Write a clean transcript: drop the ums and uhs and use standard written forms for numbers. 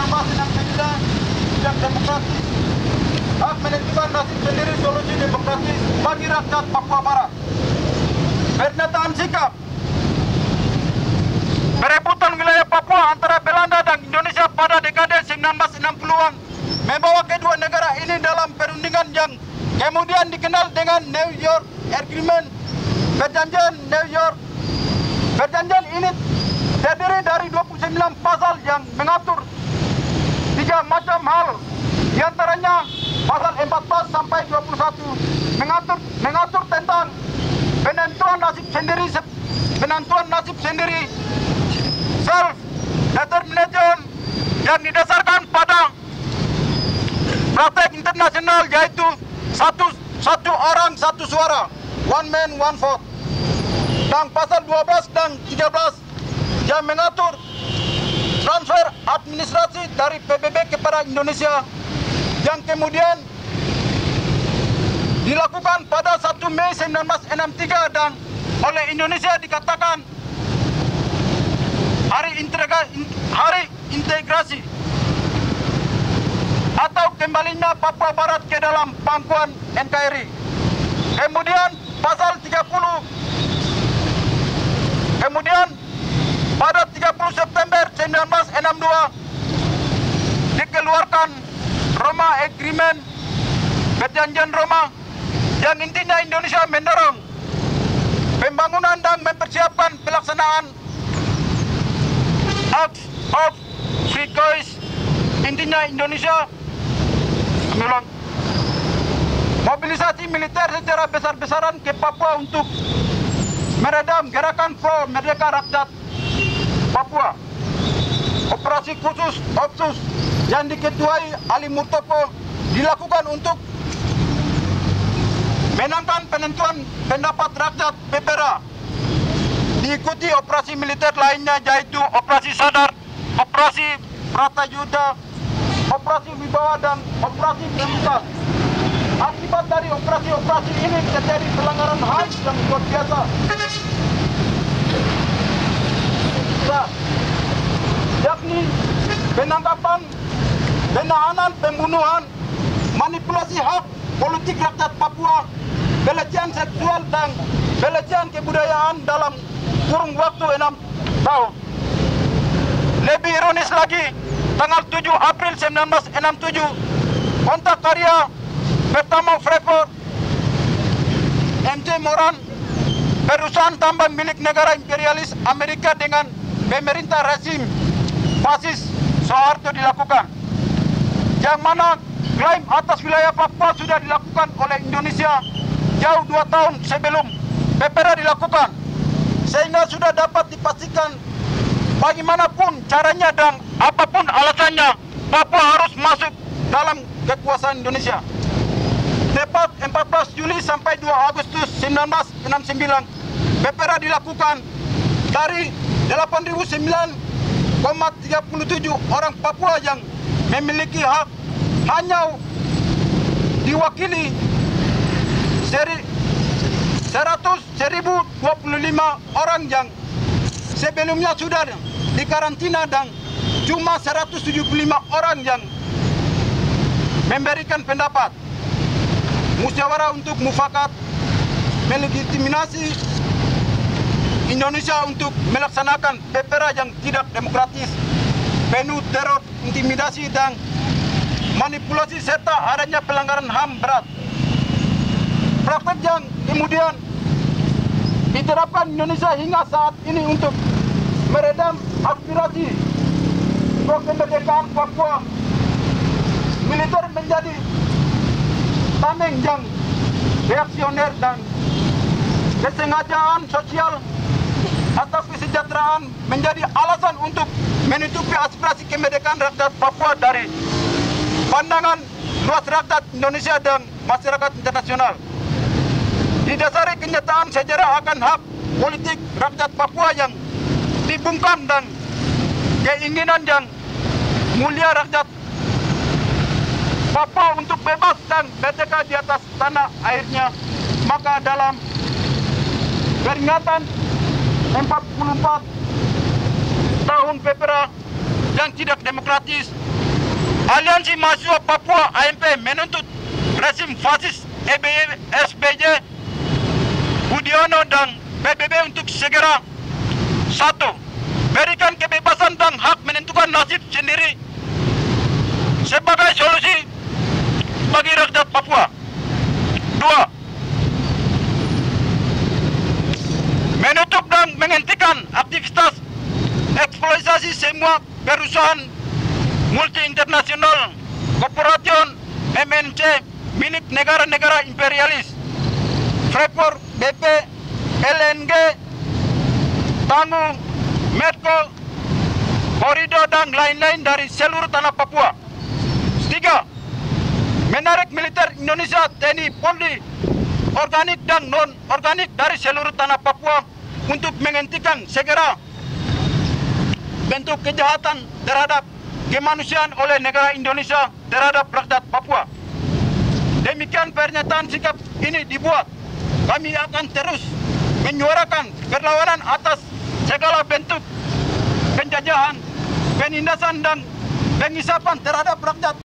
1969 yang demokratis, hak menentukan nasib sendiri solusi demokratis bagi rakyat Papua Barat. Pernyataan sikap perebutan wilayah Papua antara Belanda dan Indonesia pada dekade 1960-an membawa kedua negara ini dalam perundingan yang kemudian dikenal dengan New York Agreement. Perjanjian New York. Perjanjian ini terdiri dari 29 pasal yang mengatur 3 macam hal. Di antaranya pasal 14 sampai 21 mengatur tentang penentuan nasib sendiri, self determination yang didasarkan pada praktek internasional, yaitu satu orang satu suara, one man one vote. Dan pasal 12 dan 13 yang mengatur transfer administrasi dari PBB kepada Indonesia yang kemudian dilakukan pada 1 Mei 1963 dan oleh Indonesia dikatakan hari integrasi atau kembalinya Papua Barat ke dalam pangkuan NKRI. Kemudian pasal 30. Kemudian pada 30 September 1962 dikeluarkan Roma Agreement, Perjanjian Roma, yang intinya Indonesia mendorong pembangunan dan mempersiapkan pelaksanaan Acts of Free Choice. Intinya Indonesia mobilisasi militer secara besar-besaran ke Papua untuk meredam gerakan pro merdeka rakyat Papua. Operasi khusus OPSUS yang diketuai Ali Murtopo dilakukan untuk menangkan penentuan pendapat rakyat PPRA. Diikuti operasi militer lainnya, yaitu Operasi Sadar, Operasi Pratayuda, Operasi Wibawa, dan Operasi Pembukaan. Akibat dari operasi-operasi ini terjadi pelanggaran HAM yang luar biasa, yakni penangkapan, penahanan, pembunuhan, manipulasi hak politik rakyat Papua, pelecehan seksual, dan pelecehan kebudayaan dalam kurun waktu 6 tahun. Lebih ironis lagi, tanggal 7 April 1967, kontrak karya pertama Freeport MC Moran, perusahaan tambang milik negara imperialis Amerika dengan pemerintah rezim fasis Soeharto dilakukan, yang mana klaim atas wilayah Papua sudah dilakukan oleh Indonesia jauh 2 tahun sebelum PPRA dilakukan, sehingga sudah dapat dipastikan bagaimanapun caranya dan apapun alasannya Papua harus masuk dalam kekuasaan Indonesia. Tepat 14 Juli sampai 2 Agustus 1969, PPRA dilakukan. Dari 8.009,37 orang Papua yang memiliki hak, hanya diwakili 1.025 orang yang sebelumnya sudah dikarantina, dan cuma 175 orang yang memberikan pendapat. Musyawarah untuk mufakat melegitimasi Indonesia untuk melaksanakan PPRA yang tidak demokratis, penuh teror, intimidasi, dan manipulasi serta adanya pelanggaran HAM berat. Praktek yang kemudian diterapkan Indonesia hingga saat ini untuk meredam aspirasi pro kemerdekaan Papua. Militer menjadi tameng yang reaksioner, dan kesengajaan sosial atau kesejahteraan menjadi alasan untuk menutupi aspirasi kemerdekaan rakyat Papua dari pandangan luas rakyat Indonesia dan masyarakat internasional. Didasari kenyataan sejarah akan hak politik rakyat Papua yang dibungkam dan keinginan yang mulia rakyat Papua untuk bebas dan merdeka di atas tanah airnya, maka dalam peringatan 44 tahun PPRA yang tidak demokratis. Aliansi Mahasiswa Papua AMP menuntut rezim fasis SBY, Budiono dan PBB untuk segera 1. Berikan kebebasan dan hak menentukan nasib sendiri sebagai solusi bagi rakyat Papua. 2. Menutup dan menghentikan aktivitas eksploitasi semua perusahaan multi internasional, korporasi MNC milik negara-negara imperialis, Freeport, BP, LNG, Bangu, Medco, Koridor dan lain-lain dari seluruh tanah Papua. 3. Menarik militer Indonesia, TNI, Polri, organik dan non-organik dari seluruh tanah Papua untuk menghentikan segera bentuk kejahatan terhadap kemanusiaan oleh negara Indonesia terhadap rakyat Papua. Demikian pernyataan sikap ini dibuat. Kami akan terus menyuarakan perlawanan atas segala bentuk penjajahan, penindasan dan pengisapan terhadap rakyat